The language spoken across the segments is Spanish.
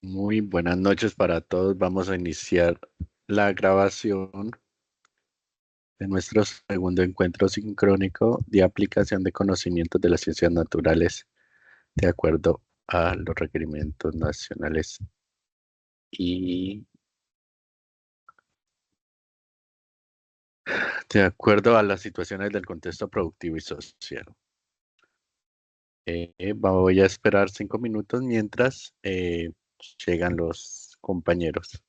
Muy buenas noches para todos. Vamos a iniciar la grabación de nuestro segundo encuentro sincrónico de aplicación de conocimientos de las ciencias naturales de acuerdo a los requerimientos nacionales y de acuerdo a las situaciones del contexto productivo y social. Voy a esperar 5 minutos mientras llegan los compañeros.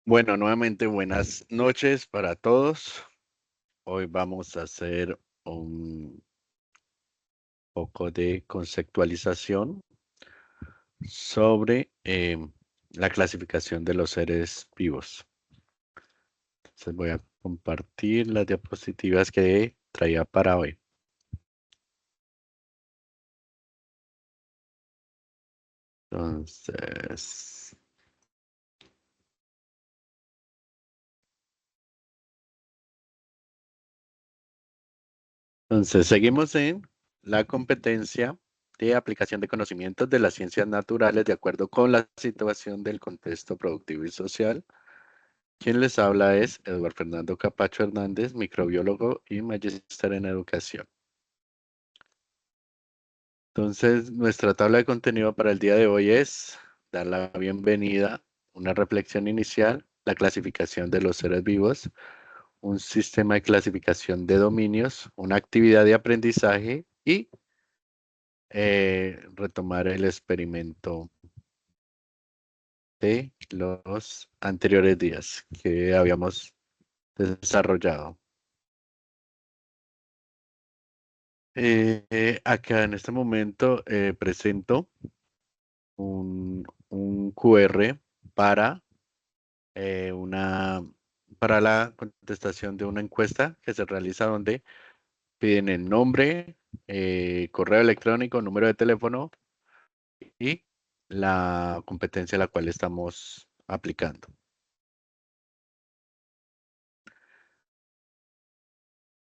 Bueno, nuevamente buenas noches para todos. Hoy vamos a hacer un poco de conceptualización sobre la clasificación de los seres vivos. Entonces voy a compartir las diapositivas que traía para hoy. Entonces, seguimos en la competencia de aplicación de conocimientos de las ciencias naturales de acuerdo con la situación del contexto productivo y social. Quien les habla es Eduardo Fernando Capacho Hernández, microbiólogo y magíster en educación. Entonces, nuestra tabla de contenido para el día de hoy es dar la bienvenida, una reflexión inicial, la clasificación de los seres vivos, un sistema de clasificación de dominios, una actividad de aprendizaje y retomar el experimento de los anteriores días que habíamos desarrollado. Acá en este momento presento un QR para, eh, una, para la contestación de una encuesta que se realiza donde piden el nombre, correo electrónico, número de teléfono y la competencia a la cual estamos aplicando.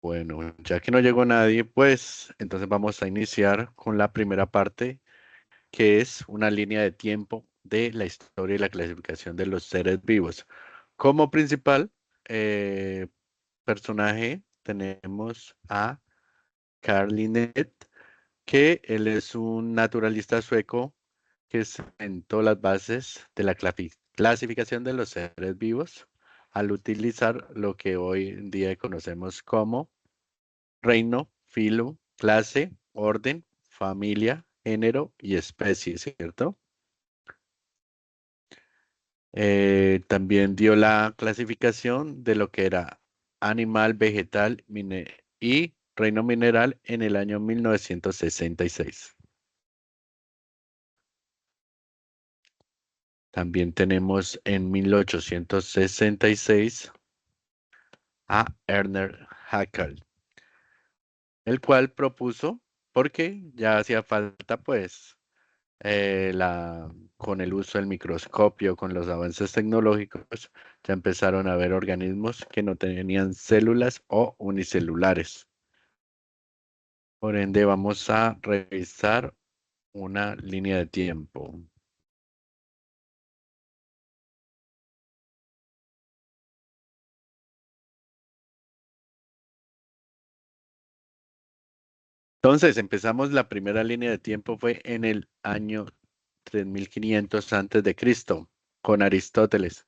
Bueno, ya que no llegó nadie, pues entonces vamos a iniciar con la primera parte, que es una línea de tiempo de la historia y la clasificación de los seres vivos. Como principal eh, personaje tenemos a Carl Linnet, que él es un naturalista sueco que sentó las bases de la clasificación de los seres vivos al utilizar lo que hoy en día conocemos como reino, filo, clase, orden, familia, género y especie, ¿cierto? También dio la clasificación de lo que era animal, vegetal y reino mineral en el año 1966. También tenemos en 1866 a Ernest Haeckel, el cual propuso, porque ya hacía falta pues con el uso del microscopio, con los avances tecnológicos, ya empezaron a ver organismos que no tenían células o unicelulares. Por ende, vamos a revisar una línea de tiempo. Entonces, empezamos la primera línea de tiempo fue en el año 3500 antes de Cristo, con Aristóteles,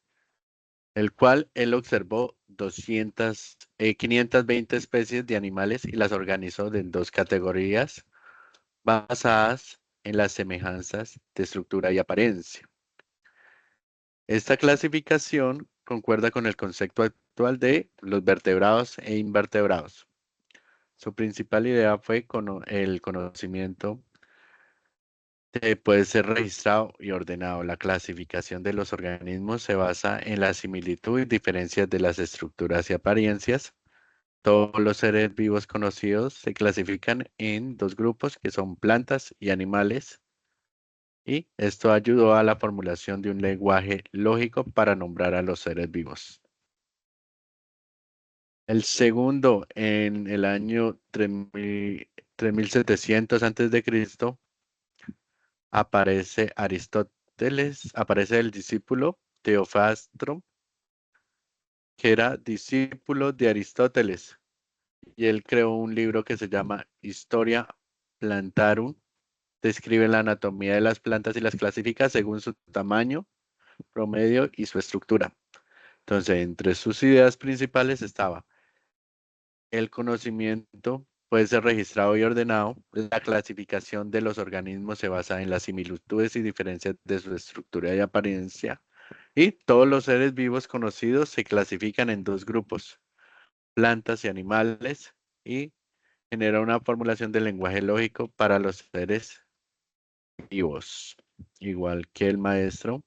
el cual él observó 520 especies de animales y las organizó en dos categorías basadas en las semejanzas de estructura y apariencia. Esta clasificación concuerda con el concepto actual de los vertebrados e invertebrados. Su principal idea fue el conocimiento puede ser registrado y ordenado. La clasificación de los organismos se basa en la similitud y diferencias de las estructuras y apariencias. Todos los seres vivos conocidos se clasifican en dos grupos que son plantas y animales, y esto ayudó a la formulación de un lenguaje lógico para nombrar a los seres vivos. El segundo, en el año 3700 antes de Cristo, aparece Aristóteles, aparece el discípulo Teofastro, que era discípulo de Aristóteles, y él creó un libro que se llama Historia Plantarum. Describe la anatomía de las plantas y las clasifica según su tamaño, promedio y su estructura. Entonces, entre sus ideas principales estaba el conocimiento puede ser registrado y ordenado. La clasificación de los organismos se basa en las similitudes y diferencias de su estructura y apariencia. Y todos los seres vivos conocidos se clasifican en dos grupos, plantas y animales. Y Genera una formulación del lenguaje lógico para los seres vivos, igual que el maestro.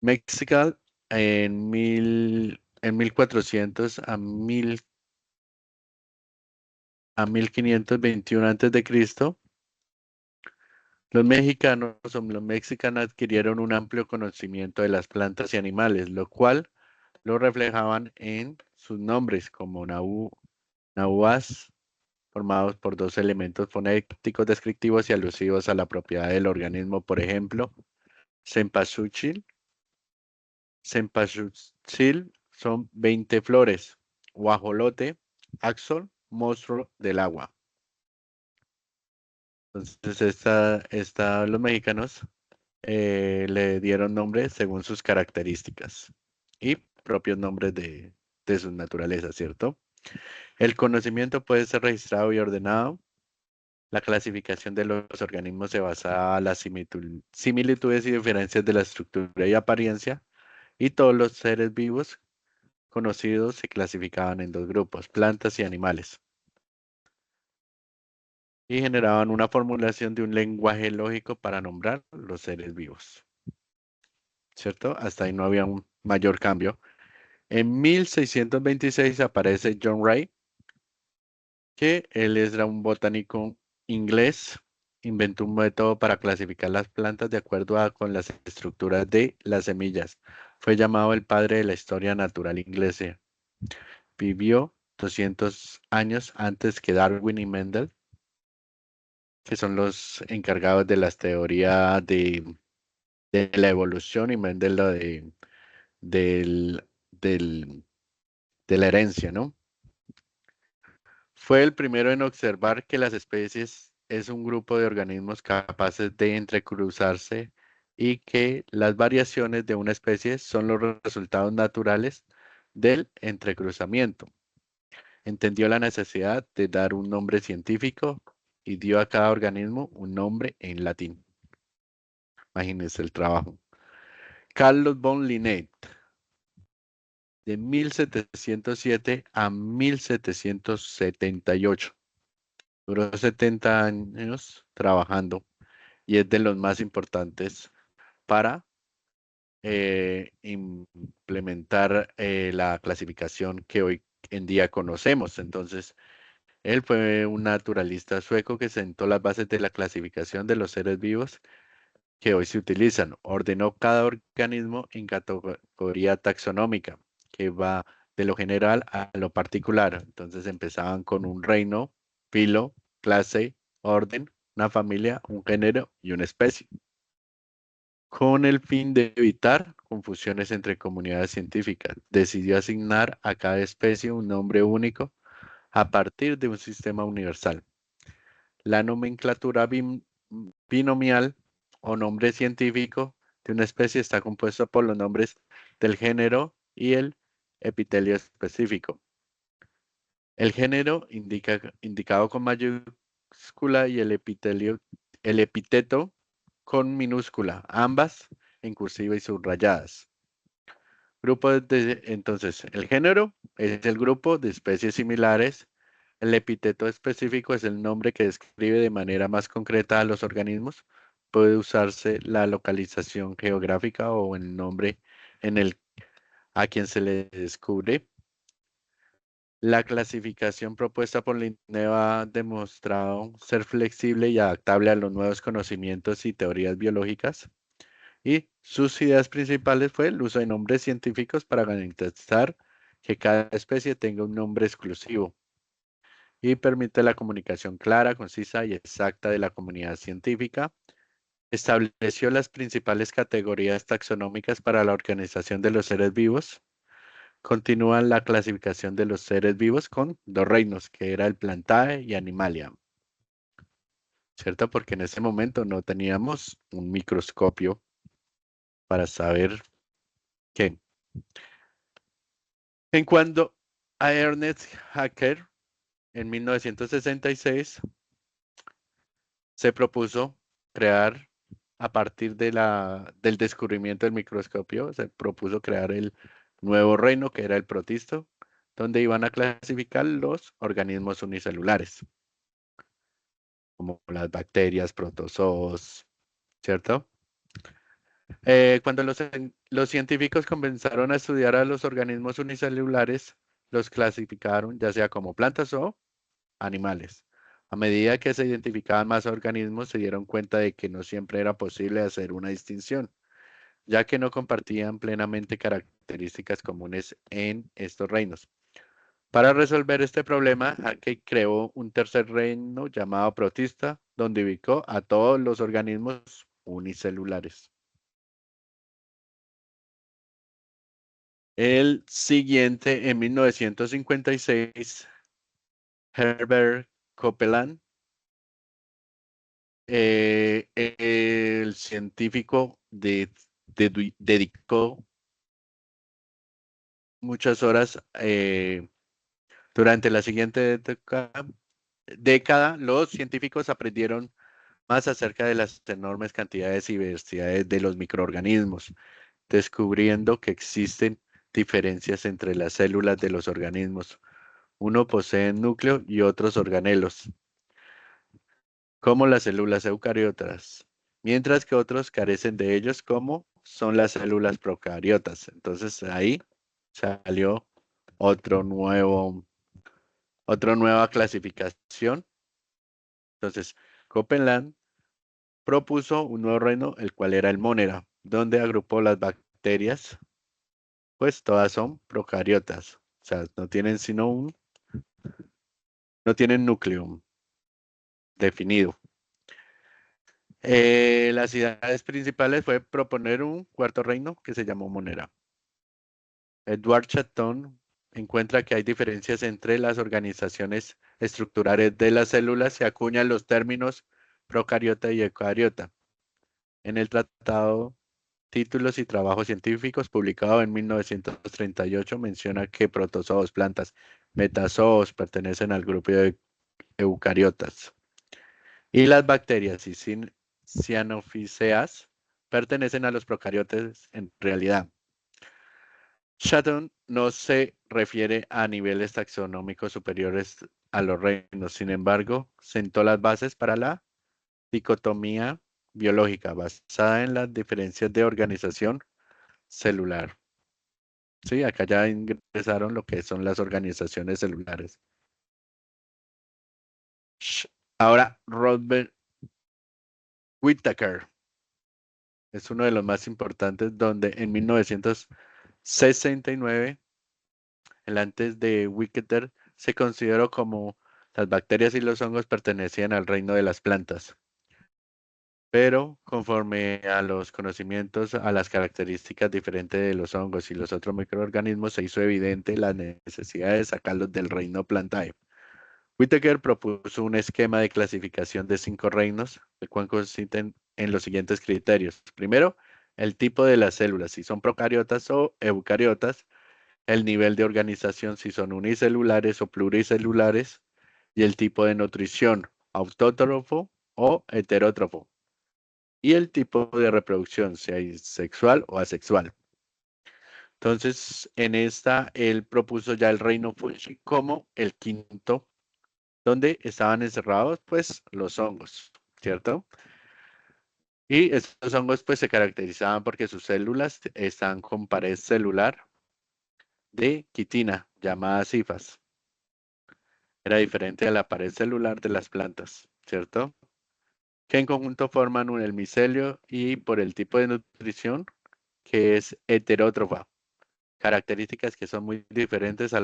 Mexical en 1400 a 1521 a.C., los mexicanos adquirieron un amplio conocimiento de las plantas y animales, lo cual lo reflejaban en sus nombres como nahuas, formados por dos elementos fonéticos descriptivos y alusivos a la propiedad del organismo, por ejemplo, cempasúchil. Cempasúchil son 20 flores, guajolote, axol, monstruo del agua. Entonces, los mexicanos le dieron nombres según sus características y propios nombres de sus naturalezas, ¿cierto? El conocimiento puede ser registrado y ordenado. La clasificación de los organismos se basa en las similitudes y diferencias de la estructura y apariencia, y todos los seres vivos conocidos se clasificaban en dos grupos, plantas y animales, y generaban una formulación de un lenguaje lógico para nombrar los seres vivos, ¿cierto? Hasta ahí no había un mayor cambio. En 1626 aparece John Ray, que él era un botánico inglés, inventó un método para clasificar las plantas de acuerdo con las estructuras de las semillas. Fue llamado el padre de la historia natural inglesa. Vivió 200 años antes que Darwin y Mendel, que son los encargados de las teorías de la evolución, y Mendel lo del, del- de la herencia, ¿no? Fue el primero en observar que las especies es un grupo de organismos capaces de entrecruzarse y que las variaciones de una especie son los resultados naturales del entrecruzamiento. Entendió la necesidad de dar un nombre científico y dio a cada organismo un nombre en latín. Imagínense el trabajo. Carlos von Linné, de 1707 a 1778. Duró 70 años trabajando y es de los más importantes para implementar la clasificación que hoy en día conocemos. Entonces, él fue un naturalista sueco que sentó las bases de la clasificación de los seres vivos que hoy se utilizan. Ordenó cada organismo en categoría taxonómica, que va de lo general a lo particular. Entonces empezaban con un reino, filo, clase, orden, una familia, un género y una especie, con el fin de evitar confusiones entre comunidades científicas. Decidió asignar a cada especie un nombre único a partir de un sistema universal. La nomenclatura binomial o nombre científico de una especie está compuesto por los nombres del género y el epitelio específico. El género indicado con mayúscula y el epíteto con minúscula, ambas en cursiva y subrayadas. Entonces, el género es el grupo de especies similares. El epíteto específico es el nombre que describe de manera más concreta a los organismos. Puede usarse la localización geográfica o el nombre en el a quien se le descubre. La clasificación propuesta por Linné ha demostrado ser flexible y adaptable a los nuevos conocimientos y teorías biológicas. Y sus ideas principales fue el uso de nombres científicos para garantizar que cada especie tenga un nombre exclusivo y permite la comunicación clara, concisa y exacta de la comunidad científica. Estableció las principales categorías taxonómicas para la organización de los seres vivos. Continúa la clasificación de los seres vivos con dos reinos, que era el Plantae y Animalia, ¿cierto? Porque en ese momento no teníamos un microscopio para saber qué. En cuanto a Ernest Haeckel, en 1966 se propuso crear, a partir del descubrimiento del microscopio, se propuso crear el nuevo reino que era el protisto, donde iban a clasificar los organismos unicelulares, como las bacterias, protozoos, ¿cierto? Cuando los científicos comenzaron a estudiar a los organismos unicelulares, los clasificaron ya sea como plantas o animales. A medida que se identificaban más organismos, se dieron cuenta de que no siempre era posible hacer una distinción, ya que no compartían plenamente características comunes en estos reinos. Para resolver este problema, Hackey creó un tercer reino llamado protista, donde ubicó a todos los organismos unicelulares. El siguiente, en 1956, Herbert Copeland, el científico dedicó muchas horas durante la siguiente década. Los científicos aprendieron más acerca de las enormes cantidades y diversidades de los microorganismos, descubriendo que existen diferencias entre las células de los organismos. Uno posee núcleo y otros organelos, como las células eucariotas, mientras que otros carecen de ellos, como son las células procariotas. Entonces ahí salió otro nuevo, otra nueva clasificación. Entonces, Copeland propuso un nuevo reino, el cual era el Monera, donde agrupó las bacterias, pues todas son procariotas. O sea, no tienen sino no tienen núcleo definido. Las ideas principales fue proponer un cuarto reino que se llamó Monera. Edward Chatton encuentra que hay diferencias entre las organizaciones estructurales de las células y acuña los términos procariota y eucariota. En el tratado Títulos y Trabajos Científicos, publicado en 1938, menciona que protozoos, plantas, metazoos pertenecen al grupo de eucariotas y las bacterias y cianofíceas pertenecen a los procariotas en realidad. Shatton no se refiere a niveles taxonómicos superiores a los reinos, sin embargo, sentó las bases para la dicotomía biológica basada en las diferencias de organización celular. Sí, acá ya ingresaron lo que son las organizaciones celulares. Ahora, Robert Whittaker es uno de los más importantes, donde en 1969, el antes de Whittaker, se consideró como las bacterias y los hongos pertenecían al reino de las plantas. Pero conforme a los conocimientos, a las características diferentes de los hongos y los otros microorganismos, se hizo evidente la necesidad de sacarlos del reino plantae. Whittaker propuso un esquema de clasificación de 5 reinos, el cual consiste en los siguientes criterios. Primero, el tipo de las células, si son procariotas o eucariotas, el nivel de organización, si son unicelulares o pluricelulares, y el tipo de nutrición, autótrofo o heterótrofo, y el tipo de reproducción, si hay sexual o asexual. Entonces, en esta, él propuso ya el reino fungi como el quinto, donde estaban encerrados, pues, los hongos, ¿cierto? Y estos hongos, pues, se caracterizaban porque sus células están con pared celular de quitina, llamada cifas. Era diferente a la pared celular de las plantas, ¿cierto? Que en conjunto forman el micelio y por el tipo de nutrición, que es heterótrofa. Características que son muy diferentes a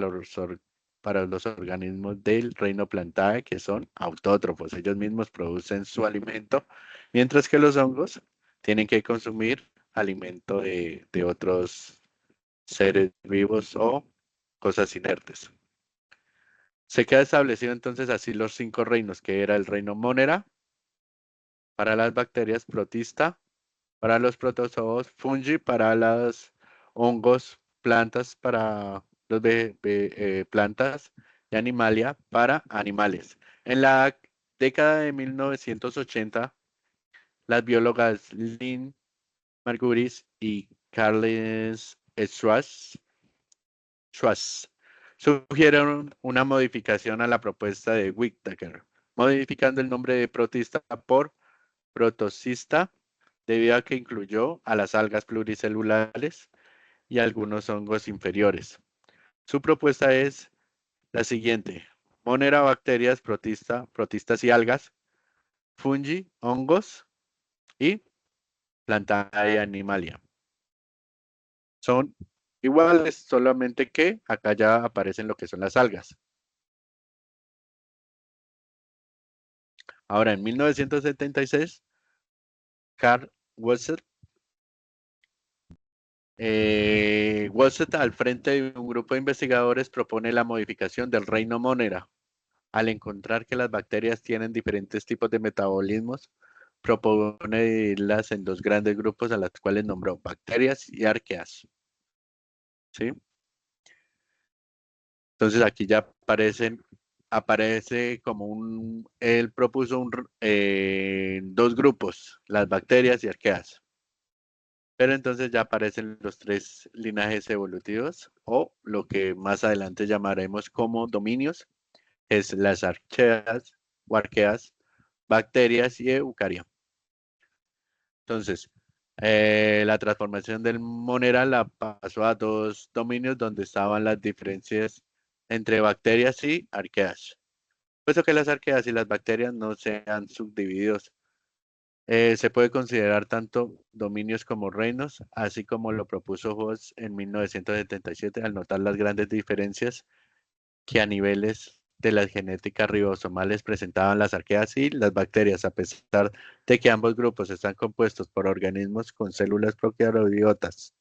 para los organismos del reino plantae, que son autótrofos. Ellos mismos producen su alimento, mientras que los hongos tienen que consumir alimento de otros seres vivos o cosas inertes. Se queda establecido entonces así los 5 reinos, que era el reino Monera para las bacterias, protista para los protozoos, fungi para los hongos, plantas para los plantas y animalia para animales. En la década de 1980, las biólogas Lynn Margulis y Carles Schwartz sugirieron una modificación a la propuesta de Whittaker, modificando el nombre de protista por protocista debido a que incluyó a las algas pluricelulares y algunos hongos inferiores. Su propuesta es la siguiente: Monera, bacterias, protistas y algas, fungi, hongos y Plantae Animalia. Son iguales, solamente que acá ya aparecen lo que son las algas. Ahora, en 1976, Carl Woset, al frente de un grupo de investigadores, propone la modificación del reino Monera. Al encontrar que las bacterias tienen diferentes tipos de metabolismos, propone dividirlas en dos grandes grupos a las cuales nombró bacterias y arqueas. ¿Sí? Entonces aquí ya aparece como él propuso dos grupos, las bacterias y arqueas. Pero entonces ya aparecen los tres linajes evolutivos o lo que más adelante llamaremos como dominios, es las arqueas o arqueas, bacterias y eucaria. Entonces, la transformación del Monera la pasó a dos dominios donde estaban las diferencias entre bacterias y arqueas. Puesto que las arqueas y las bacterias no se han subdividido, se puede considerar tanto dominios como reinos, así como lo propuso Hoss en 1977 al notar las grandes diferencias que a niveles de las genéticas ribosomales presentaban las arqueas y las bacterias, a pesar de que ambos grupos están compuestos por organismos con células procariotas.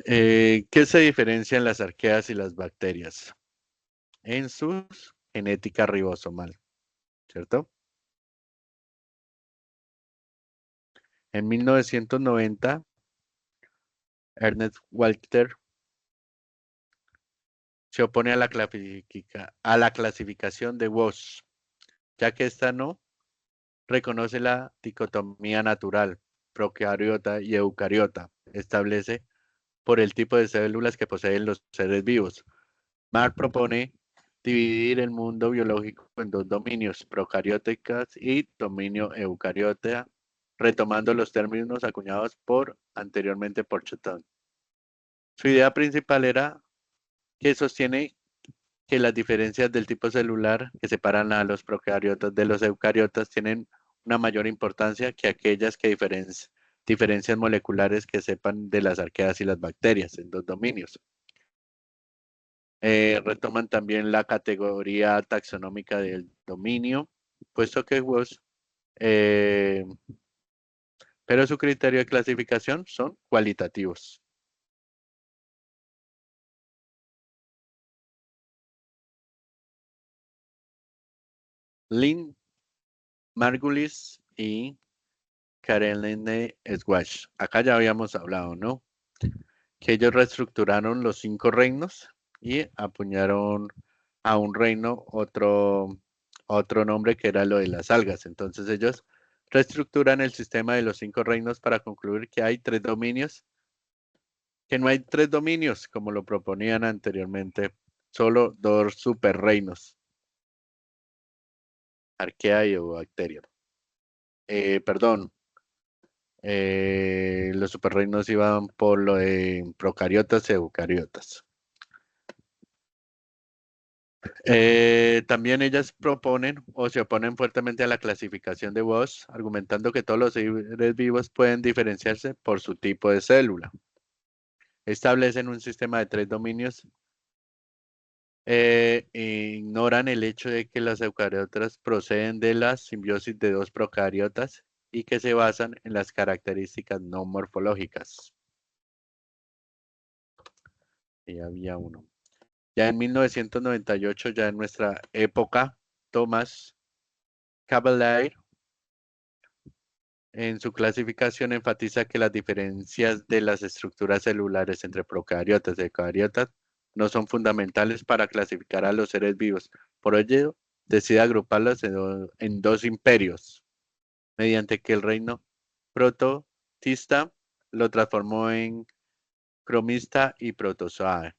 ¿Qué se diferencia en las arqueas y las bacterias? En su genética ribosomal, ¿cierto? En 1990, Ernest Walter se opone a la clasificación de Wosh, ya que esta no reconoce la dicotomía natural, procariota y eucariota, establece por el tipo de células que poseen los seres vivos. Mark propone dividir el mundo biológico en dos dominios, procarióticas y dominio eucariota, retomando los términos acuñados anteriormente por Chutton. Su idea principal era que sostiene que las diferencias del tipo celular que separan a los procariotas de los eucariotas tienen una mayor importancia que aquellas que diferencias moleculares que sepan de las arqueas y las bacterias en dos dominios. Retoman también la categoría taxonómica del dominio, puesto que eh, pero su criterio de clasificación son cualitativos. Lynn Margulis y Caroline Swash. Acá ya habíamos hablado, ¿no? Que ellos reestructuraron los 5 reinos y apuñaron a un reino otro nombre que era lo de las algas. Entonces ellos reestructuran el sistema de los 5 reinos para concluir que hay 3 dominios, que no hay 3 dominios como lo proponían anteriormente, solo 2 superreinos, arquea y bacteria. Perdón, los superreinos iban por lo de procariotas y eucariotas. También ellas proponen o se oponen fuertemente a la clasificación de Wosh, argumentando que todos los seres vivos pueden diferenciarse por su tipo de célula. Establecen un sistema de 3 dominios e ignoran el hecho de que las eucariotas proceden de la simbiosis de 2 procariotas y que se basan en las características no morfológicas. Y había uno. Ya en 1998, ya en nuestra época, Thomas Cavalier en su clasificación enfatiza que las diferencias de las estructuras celulares entre procariotas y eucariotas no son fundamentales para clasificar a los seres vivos. Por ello, decide agruparlos en dos imperios, mediante que el reino prototista lo transformó en cromista y protozoa.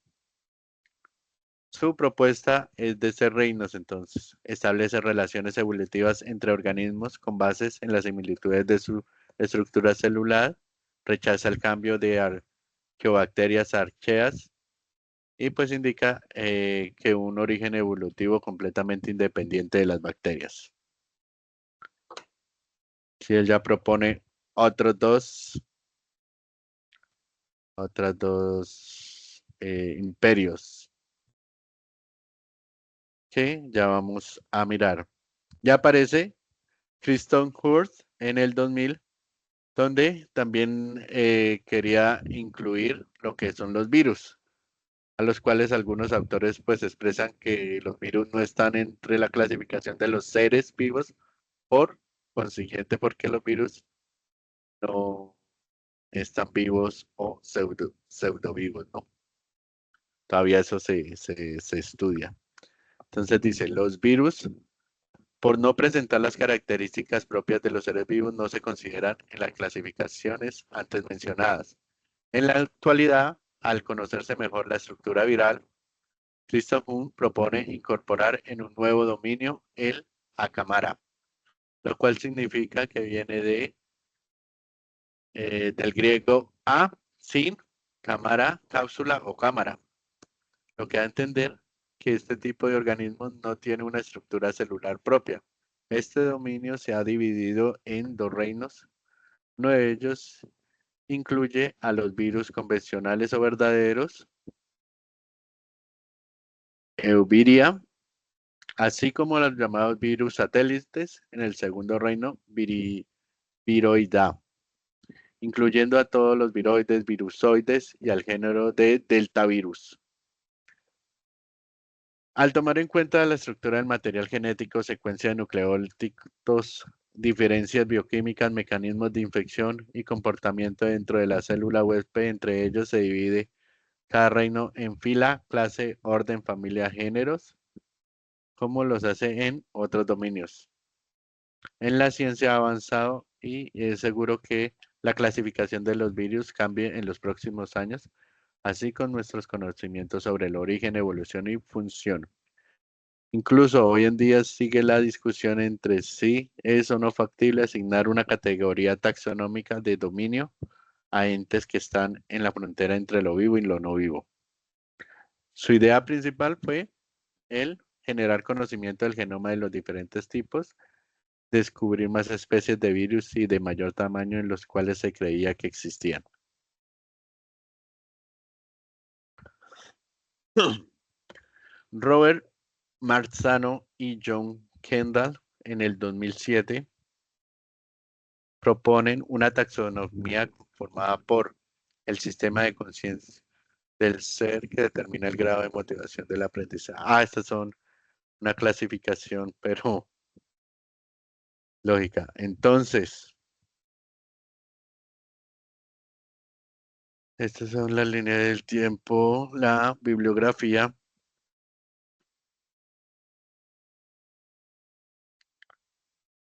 Su propuesta es de ser reinos, entonces. Establece relaciones evolutivas entre organismos con bases en las similitudes de su estructura celular. Rechaza el cambio de arqueobacterias a arqueas. Y pues indica que un origen evolutivo completamente independiente de las bacterias. Si él ya propone otros dos imperios que ya vamos a mirar. Ya aparece Kristen Hurst en el 2000, donde también quería incluir lo que son los virus, a los cuales algunos autores pues expresan que los virus no están entre la clasificación de los seres vivos, por consiguiente porque los virus no están vivos o pseudo vivos, ¿no? Todavía eso se estudia. Entonces dice, los virus, por no presentar las características propias de los seres vivos, no se consideran en las clasificaciones antes mencionadas. En la actualidad, al conocerse mejor la estructura viral, Christoph Moon propone incorporar en un nuevo dominio el acamara, lo cual significa que viene del griego a, sin, cámara, cápsula o cámara, lo que da a entender que este tipo de organismos no tiene una estructura celular propia. Este dominio se ha dividido en dos reinos. Uno de ellos incluye a los virus convencionales o verdaderos, Euviria, así como los llamados virus satélites en el segundo reino, Viroida, incluyendo a todos los viroides, virusoides y al género de deltavirus. Al tomar en cuenta la estructura del material genético, secuencia de nucleótidos, diferencias bioquímicas, mecanismos de infección y comportamiento dentro de la célula huésped, entre ellos se divide cada reino en fila, clase, orden, familia, géneros, como los hace en otros dominios. En la ciencia ha avanzado y es seguro que la clasificación de los virus cambie en los próximos años, así con nuestros conocimientos sobre el origen, evolución y función. Incluso hoy en día sigue la discusión entre si es o no factible asignar una categoría taxonómica de dominio a entes que están en la frontera entre lo vivo y lo no vivo. Su idea principal fue el generar conocimiento del genoma de los diferentes tipos, descubrir más especies de virus y de mayor tamaño en los cuales se creía que existían. Robert Marzano y John Kendall en el 2007 proponen una taxonomía formada por el sistema de conciencia del ser que determina el grado de motivación del aprendizaje. Estas son una clasificación, pero lógica. Entonces, estas son las líneas del tiempo, la bibliografía.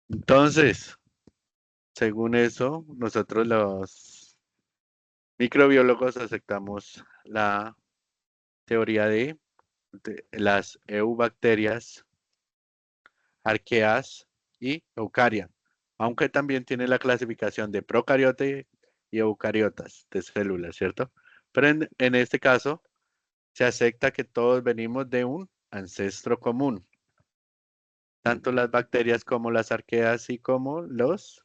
Entonces, según eso, nosotros los microbiólogos aceptamos la teoría de las eubacterias, arqueas y eucaria, aunque también tiene la clasificación de procariote y eucariotas de células, ¿cierto? Pero en este caso, se acepta que todos venimos de un ancestro común, tanto las bacterias como las arqueas y como las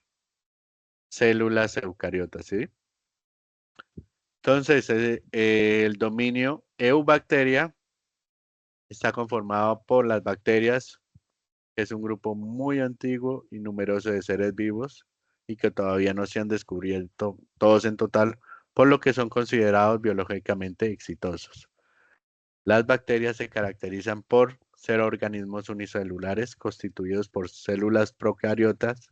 células eucariotas, ¿sí? Entonces, el dominio eubacteria está conformado por las bacterias, que es un grupo muy antiguo y numeroso de seres vivos y que todavía no se han descubierto todos en total, por lo que son considerados biológicamente exitosos. Las bacterias se caracterizan por ser organismos unicelulares constituidos por células procariotas,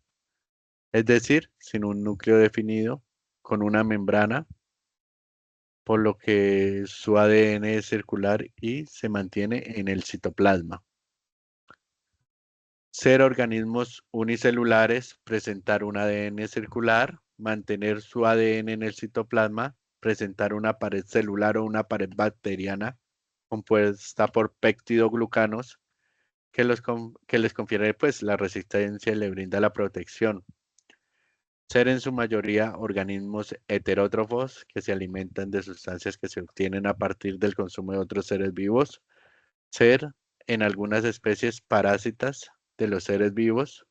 es decir, sin un núcleo definido, con una membrana, por lo que su ADN es circular y se mantiene en el citoplasma. Ser organismos unicelulares, presentar un ADN circular, mantener su ADN en el citoplasma presentar una pared celular o una pared bacteriana compuesta por peptidoglucanos que les confiere pues la resistencia y le brinda la protección. Ser en su mayoría organismos heterótrofos que se alimentan de sustancias que se obtienen a partir del consumo de otros seres vivos. Ser en algunas especies parásitas de los seres vivos.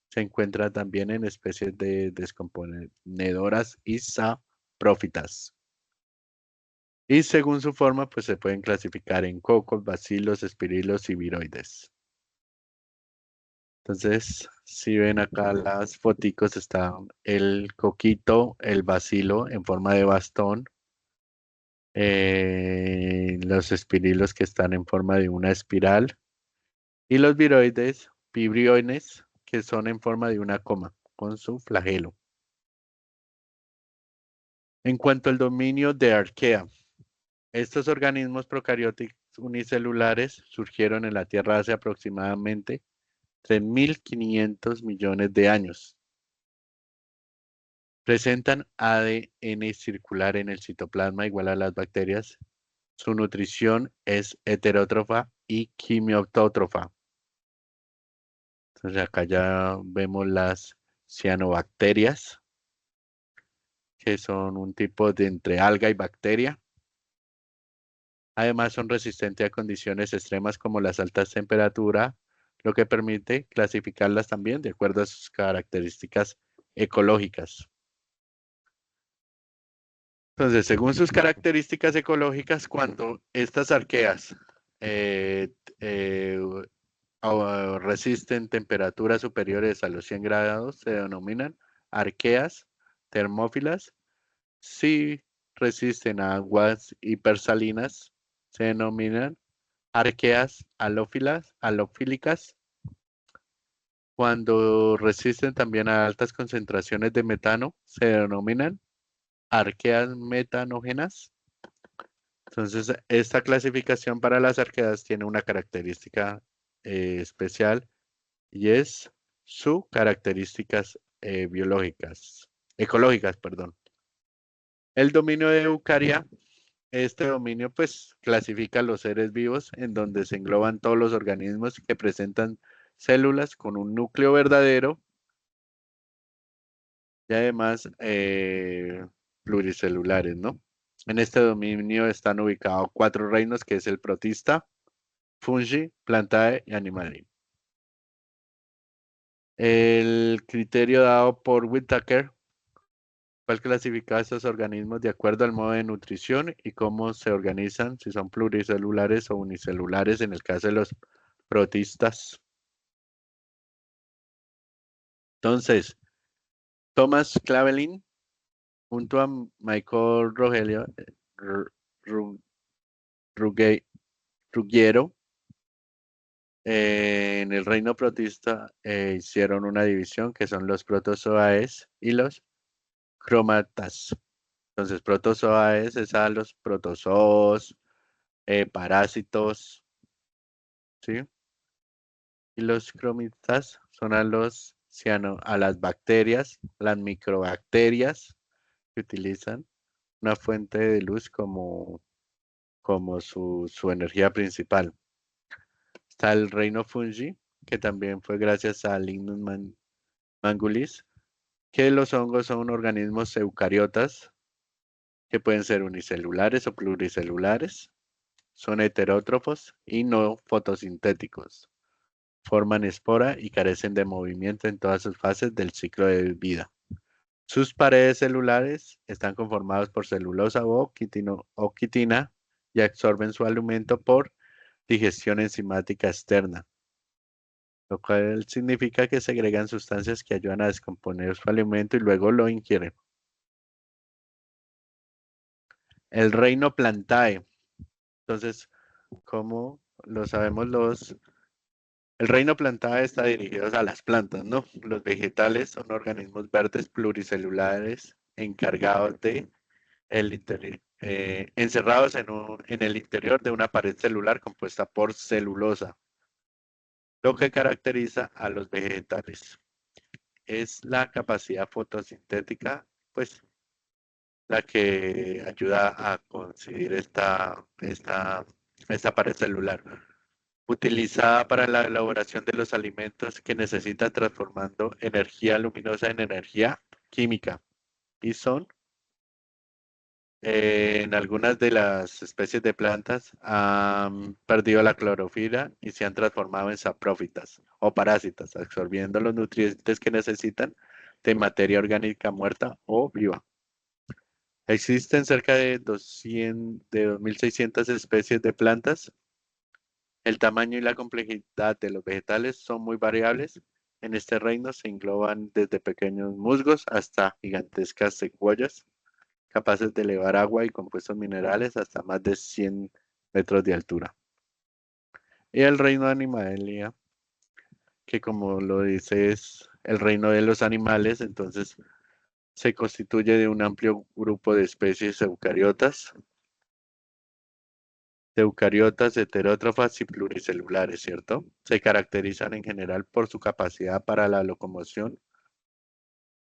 Se encuentra también en especies de descomponedoras y saprófitas. Y según su forma, pues se pueden clasificar en cocos, bacilos, espirilos y viroides. Entonces, si ven acá las foticos, está el coquito, el bacilo en forma de bastón, los espirilos que están en forma de una espiral y los viroides, vibriones, que son en forma de una coma con su flagelo. En cuanto al dominio de Arquea, estos organismos procarióticos unicelulares surgieron en la Tierra hace aproximadamente 3.500 millones de años. Presentan ADN circular en el citoplasma igual a las bacterias. Su nutrición es heterótrofa y quimiautótrofa. Entonces acá ya vemos las cianobacterias, que son un tipo de entre alga y bacteria. Además son resistentes a condiciones extremas como las altas temperaturas, lo que permite clasificarlas también de acuerdo a sus características ecológicas. Entonces, según sus características ecológicas, cuando estas arqueas eh, eh, resisten temperaturas superiores a los 100 grados, se denominan arqueas termófilas. Si resisten a aguas hipersalinas, se denominan arqueas halofílicas. Cuando resisten también a altas concentraciones de metano, se denominan arqueas metanógenas. Entonces, esta clasificación para las arqueas tiene una característica especial y es sus características biológicas, ecológicas, perdón. El dominio de Eucaria, este dominio pues clasifica los seres vivos en donde se engloban todos los organismos que presentan células con un núcleo verdadero y además pluricelulares, ¿no? En este dominio están ubicados 4 reinos, que es el protista, fungi, plantae y animae. El criterio dado por Whittaker fue clasificar estos organismos de acuerdo al modo de nutrición y cómo se organizan, si son pluricelulares o unicelulares en el caso de los protistas. Entonces, Thomas Clavelin, junto a Michael Rogelio, Ruggiero, en el reino protista hicieron una división que son los protozoaes y los cromatas. Entonces, protozoaes es a los protozoos, parásitos, ¿sí? Y los cromitas son a los a las bacterias, las microbacterias que utilizan una fuente de luz como su energía principal. Está el reino fungi, que también fue gracias a Lignus mangulis, que los hongos son organismos eucariotas que pueden ser unicelulares o pluricelulares, son heterótrofos y no fotosintéticos, forman espora y carecen de movimiento en todas sus fases del ciclo de vida. Sus paredes celulares están conformadas por celulosa o quitina y absorben su alimento por digestión enzimática externa, lo cual significa que segregan sustancias que ayudan a descomponer su alimento y luego lo ingieren. El reino Plantae. Entonces, como lo sabemos, el reino Plantae está dirigido a las plantas, ¿no? Los vegetales son organismos verdes pluricelulares encargados de encerrados en el interior de una pared celular compuesta por celulosa. Lo que caracteriza a los vegetales es la capacidad fotosintética, pues la que ayuda a conseguir esta pared celular, utilizada para la elaboración de los alimentos que necesita transformando energía luminosa en energía química. Y son, en algunas de las especies de plantas, han perdido la clorofila y se han transformado en saprófitas o parásitas, absorbiendo los nutrientes que necesitan de materia orgánica muerta o viva. Existen cerca de 2.600 especies de plantas. El tamaño y la complejidad de los vegetales son muy variables. En este reino se engloban desde pequeños musgos hasta gigantescas secuoyas, capaces de elevar agua y compuestos minerales hasta más de 100 metros de altura. Y el reino de Animalia, que como lo dice es el reino de los animales, entonces se constituye de un amplio grupo de especies eucariotas, heterótrofas y pluricelulares, ¿cierto? Se caracterizan en general por su capacidad para la locomoción,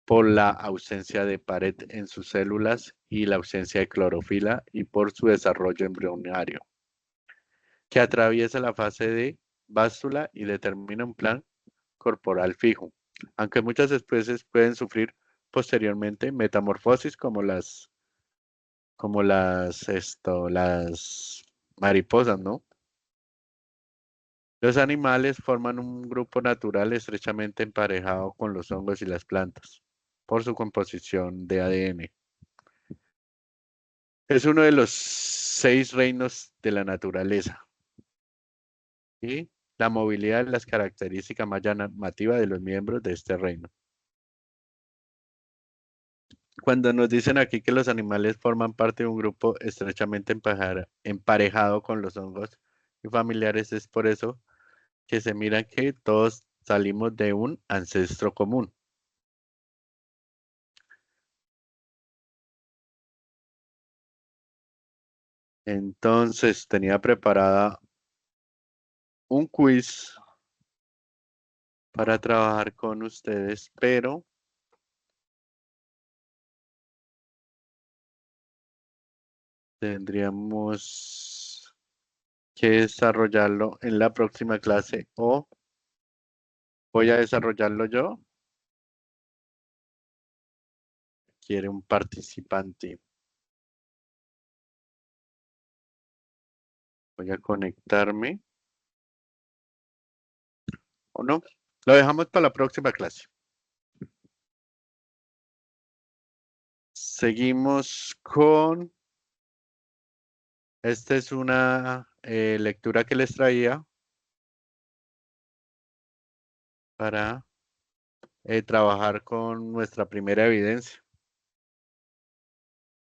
por la ausencia de pared en sus células y la ausencia de clorofila y por su desarrollo embrionario, que atraviesa la fase de bástula y determina un plan corporal fijo, aunque muchas especies pueden sufrir posteriormente metamorfosis las mariposas, ¿no? Los animales forman un grupo natural estrechamente emparejado con los hongos y las plantas por su composición de ADN. Es uno de los 6 reinos de la naturaleza y la movilidad es la característica más llamativa de los miembros de este reino. Cuando nos dicen aquí que los animales forman parte de un grupo estrechamente emparejado con los hongos y familiares, es por eso que se mira que todos salimos de un ancestro común. Entonces tenía preparada un quiz para trabajar con ustedes, pero tendríamos que desarrollarlo en la próxima clase o voy a desarrollarlo yo. Quiere un participante. Voy a conectarme o no. Lo dejamos para la próxima clase. Seguimos con, esta es una lectura que les traía para trabajar con nuestra primera evidencia,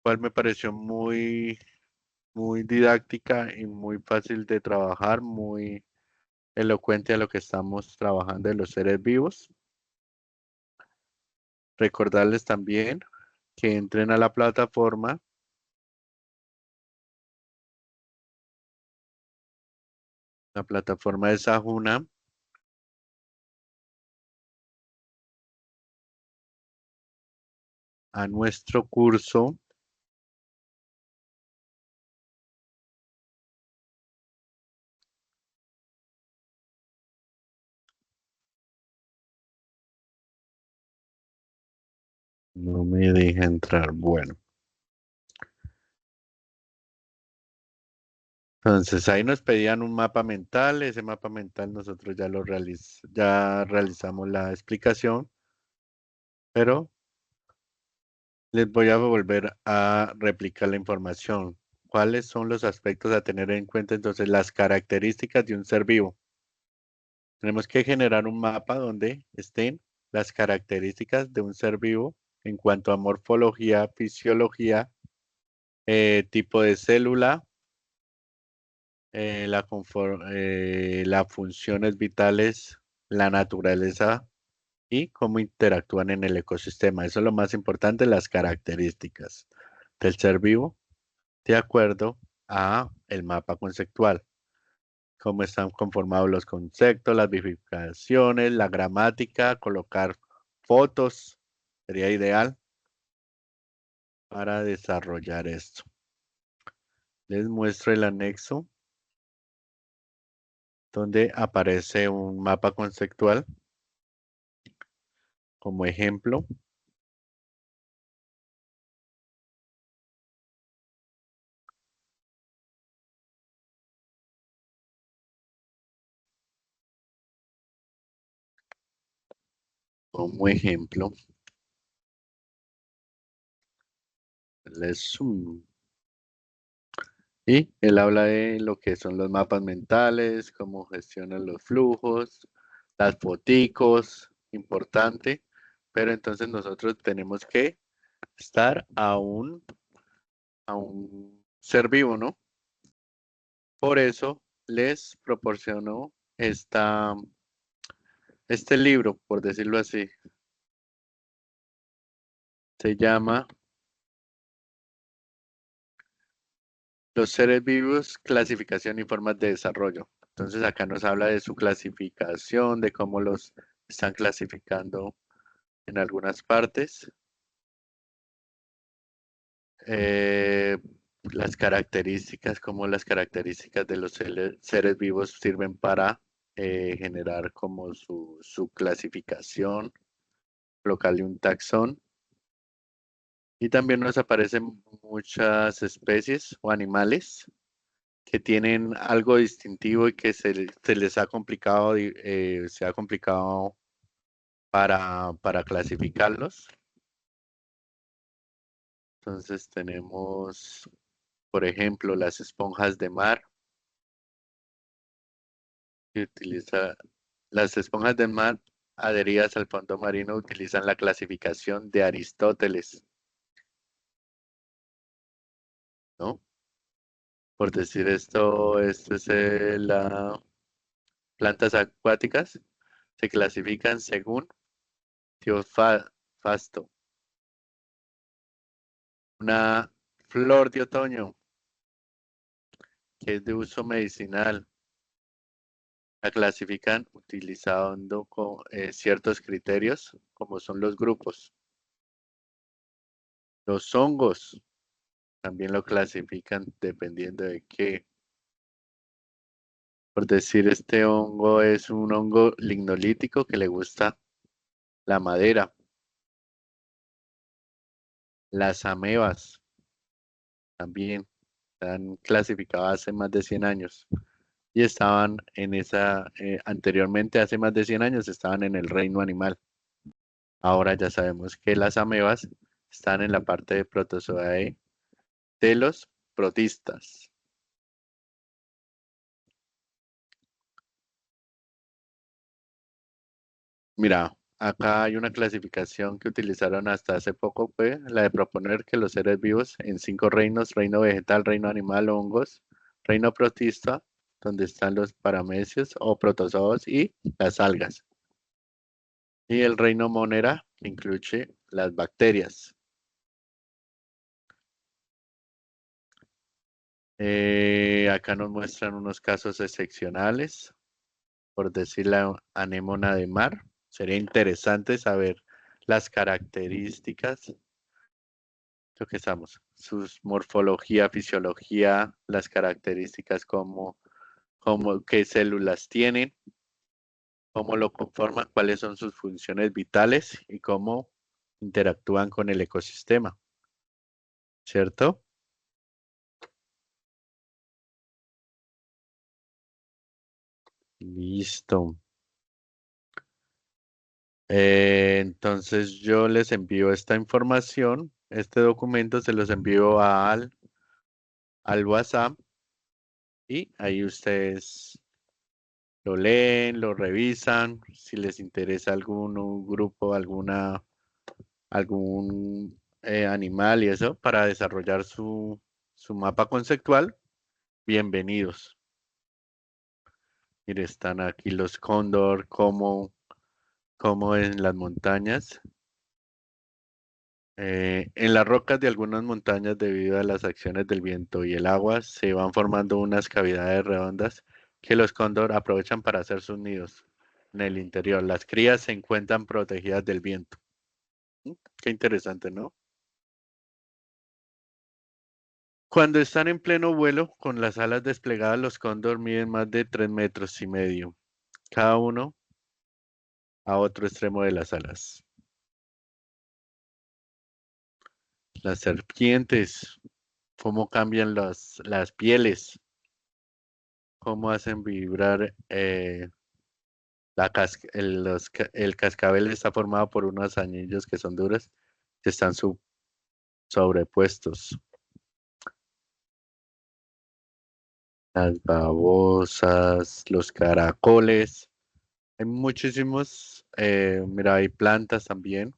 cual me pareció muy didáctica y muy fácil de trabajar, muy elocuente a lo que estamos trabajando de los seres vivos. Recordarles también que entren a la plataforma de Sajuna, a nuestro curso. No me deja entrar. Bueno, entonces ahí nos pedían un mapa mental. Ese mapa mental nosotros ya realizamos la explicación, pero les voy a volver a replicar la información. ¿Cuáles son los aspectos a tener en cuenta? Entonces, las características de un ser vivo. Tenemos que generar un mapa donde estén las características de un ser vivo en cuanto a morfología, fisiología, tipo de célula, las funciones vitales, la naturaleza y cómo interactúan en el ecosistema. Eso es lo más importante, las características del ser vivo de acuerdo a el mapa conceptual. Cómo están conformados los conceptos, las verificaciones, la gramática, colocar fotos, sería ideal. para desarrollar esto. Les muestro el anexo donde aparece un mapa conceptual como ejemplo. Como ejemplo, y él habla de lo que son los mapas mentales, cómo gestionan los flujos, las foticos, importante, pero entonces nosotros tenemos que estar a un ser vivo, ¿no? Por eso les proporciono este libro, por decirlo así. Se llama Los seres vivos, clasificación y formas de desarrollo. Entonces acá nos habla de su clasificación, de cómo los están clasificando en algunas partes. Eh, las características, cómo las características de los seres vivos sirven para generar como su clasificación, colocarle un taxón. Y también nos aparecen muchas especies o animales que tienen algo distintivo y que se les ha complicado, se ha complicado para clasificarlos. Entonces tenemos, por ejemplo, las esponjas de mar, que las esponjas de mar adheridas al fondo marino utilizan la clasificación de Aristóteles, ¿no? Por decir esto es la plantas acuáticas, se clasifican según Teofasto. Una flor de otoño que es de uso medicinal. La clasifican utilizando ciertos criterios, como son los grupos. Los hongos también lo clasifican dependiendo de qué. Por decir, este hongo es un hongo lignolítico que le gusta la madera. Las amebas también están clasificadas hace más de 100 años y estaban anteriormente, hace más de 100 años, estaban en el reino animal. Ahora ya sabemos que las amebas están en la parte de protozoae de los protistas. Mira, acá hay una clasificación que utilizaron hasta hace poco, fue la de proponer que los seres vivos en 5 reinos: reino vegetal, reino animal, hongos, reino protista, donde están los paramecios o protozoos y las algas, y el reino monera, que incluye las bacterias. Acá nos muestran unos casos excepcionales, por decir la anémona de mar. Sería interesante saber las características, lo que estamos, su morfología, fisiología, las características como qué células tienen, cómo lo conforman, cuáles son sus funciones vitales y cómo interactúan con el ecosistema, ¿cierto? Listo. Entonces yo les envío esta información, este documento se los envío al WhatsApp y ahí ustedes lo leen, lo revisan, si les interesa algún un grupo, algún animal y eso para desarrollar su mapa conceptual, bienvenidos. Mire, están aquí los cóndor, como en las montañas. En las rocas de algunas montañas, debido a las acciones del viento y el agua, se van formando unas cavidades redondas que los cóndor aprovechan para hacer sus nidos en el interior. Las crías se encuentran protegidas del viento. Qué interesante, ¿no? Cuando están en pleno vuelo, con las alas desplegadas, los cóndor miden más de 3,5 metros, cada uno a otro extremo de las alas. Las serpientes, cómo cambian las pieles, cómo hacen vibrar el cascabel está formado por unos anillos que son duros, que están sobrepuestos. Las babosas, los caracoles, hay muchísimos, mira, hay plantas también,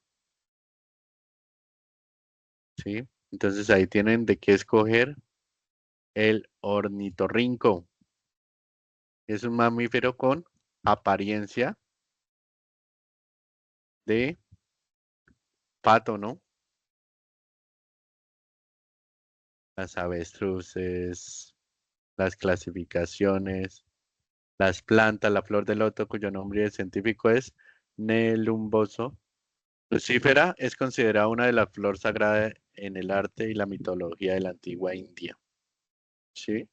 ¿sí? Entonces ahí tienen de qué escoger el ornitorrinco. Es un mamífero con apariencia de pato, ¿no? Las avestruces, las clasificaciones, las plantas, la flor de loto, cuyo nombre científico es Nelumboso lucífera, es considerada una de las flores sagradas en el arte y la mitología de la antigua India. Sí,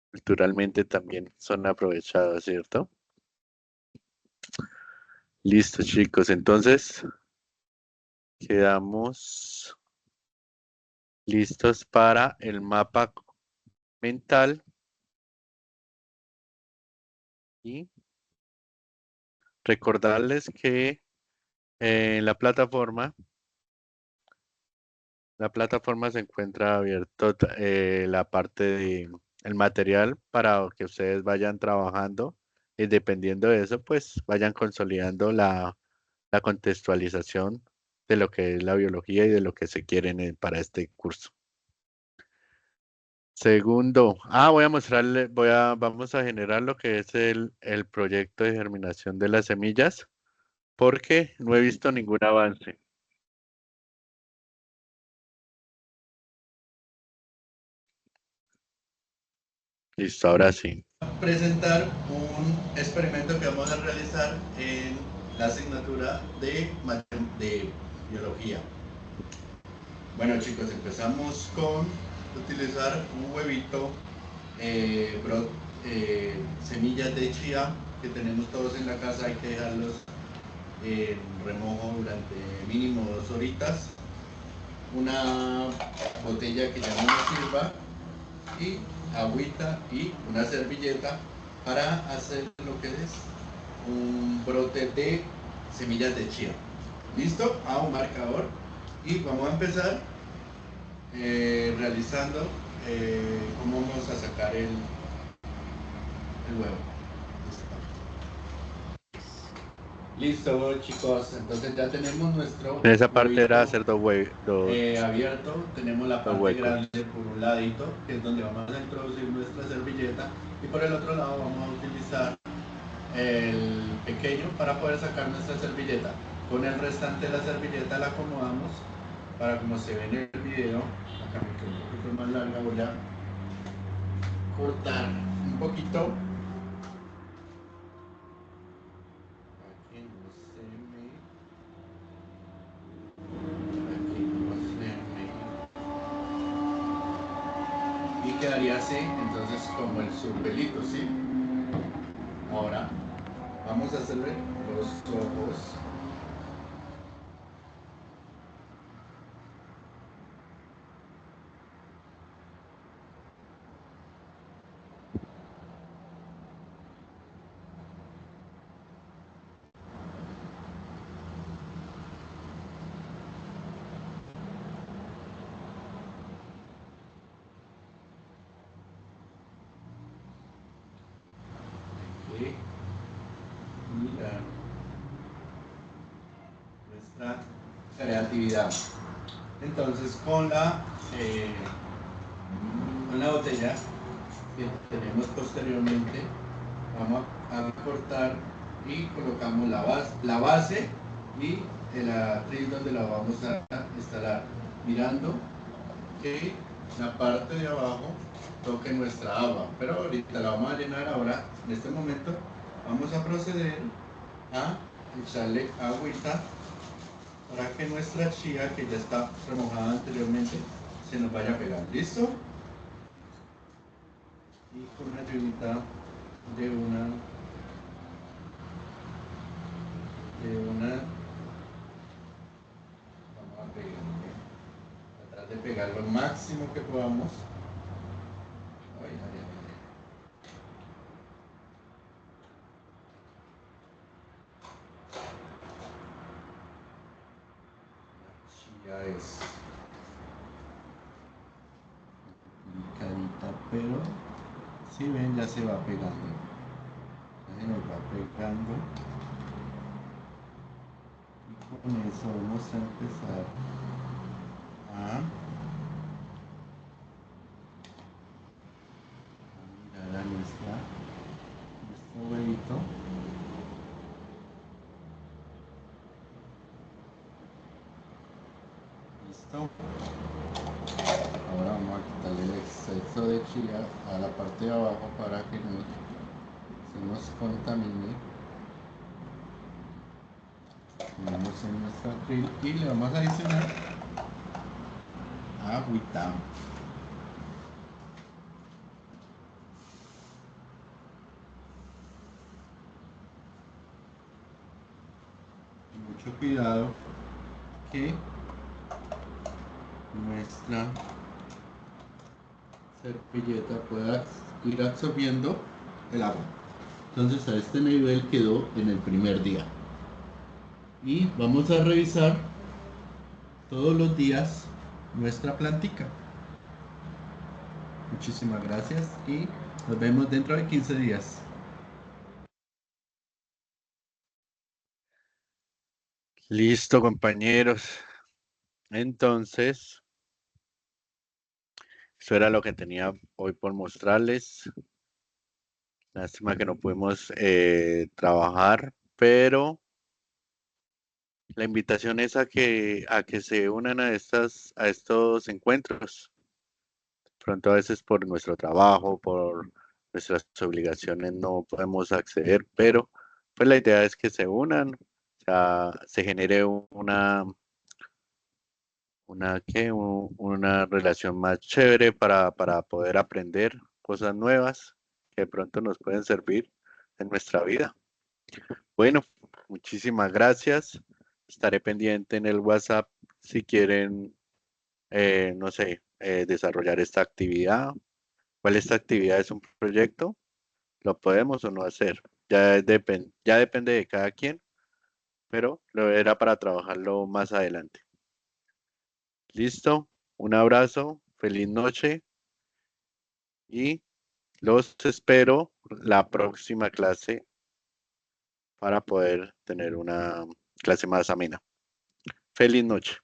culturalmente también son aprovechados, ¿cierto? Listo, chicos. Entonces, quedamos listos para el mapa mental y recordarles que en la plataforma se encuentra abierto la parte de el material para que ustedes vayan trabajando y dependiendo de eso, pues vayan consolidando la contextualización de lo que es la biología y de lo que se quieren para este curso. Segundo, voy a mostrarle, vamos a generar lo que es el proyecto de germinación de las semillas, porque no he visto ningún avance. Listo, ahora sí. Presentar un experimento que vamos a realizar en la asignatura de biología. Bueno chicos, empezamos con utilizar un huevito, semillas de chía que tenemos todos en la casa, hay que dejarlos en remojo durante mínimo 2 horitas, una botella que ya no nos sirva y agüita y una servilleta para hacer lo que es un brote de semillas de chía. ¿Listo? A un marcador y vamos a empezar realizando cómo vamos a sacar el huevo. Listo chicos, entonces ya tenemos nuestro En esa parte era huevito hacer abierto, tenemos la dos parte huecos. grande por un ladito, que es donde vamos a introducir nuestra servilleta, y por el otro lado vamos a utilizar el pequeño para poder sacar nuestra servilleta. Con el restante de la servilleta la acomodamos para, como se ve en el video, acá me quedó un poquito más larga, voy a cortar un poquito. Aquí no se me... Aquí no se me... Y quedaría así, entonces como el surpelito, ¿sí? Ahora vamos a hacerle los ojos. Y mira nuestra creatividad. Entonces con la botella que tenemos posteriormente, vamos a cortar y colocamos la base y el atril donde la vamos a instalar, mirando que la parte de abajo toque nuestra agua, pero ahorita la vamos a llenar. Ahora en este momento vamos a proceder a echarle agüita para que nuestra chía, que ya está remojada anteriormente, se nos vaya a pegar. ¿Listo? Y con la ayudita de una vamos a pegarle, tratar de pegar lo máximo que podamos. Ay, ay, ay, ay. Ya es complicadita, pero si ven, ya se va pegando, ya se nos va pegando, y con eso vamos a empezar a mirar a nuestro huevito. Listo. Ahora vamos a quitarle el exceso de chía a la parte de abajo para que no se nos contamine. Ponemos en nuestra grill y le vamos a adicionar agüita. Mucho cuidado que nuestra servilleta pueda ir absorbiendo el agua. Entonces a este nivel quedó en el primer día. Y vamos a revisar todos los días nuestra plantica. Muchísimas gracias y nos vemos dentro de 15 días. Listo, compañeros. Entonces, eso era lo que tenía hoy por mostrarles. Lástima que no pudimos trabajar, pero la invitación es a que se unan a estos encuentros. Pronto a veces por nuestro trabajo, por nuestras obligaciones no podemos acceder, pero pues la idea es que se unan, o sea, se genere una relación más chévere para poder aprender cosas nuevas que de pronto nos pueden servir en nuestra vida. Bueno, muchísimas gracias. Estaré pendiente en el WhatsApp si quieren, no sé, desarrollar esta actividad. ¿Cuál esta actividad es un proyecto? ¿Lo podemos o no hacer? Ya depende de cada quien, pero lo era para trabajarlo más adelante. Listo, un abrazo, feliz noche y los espero la próxima clase para poder tener una clase más amena. Feliz noche.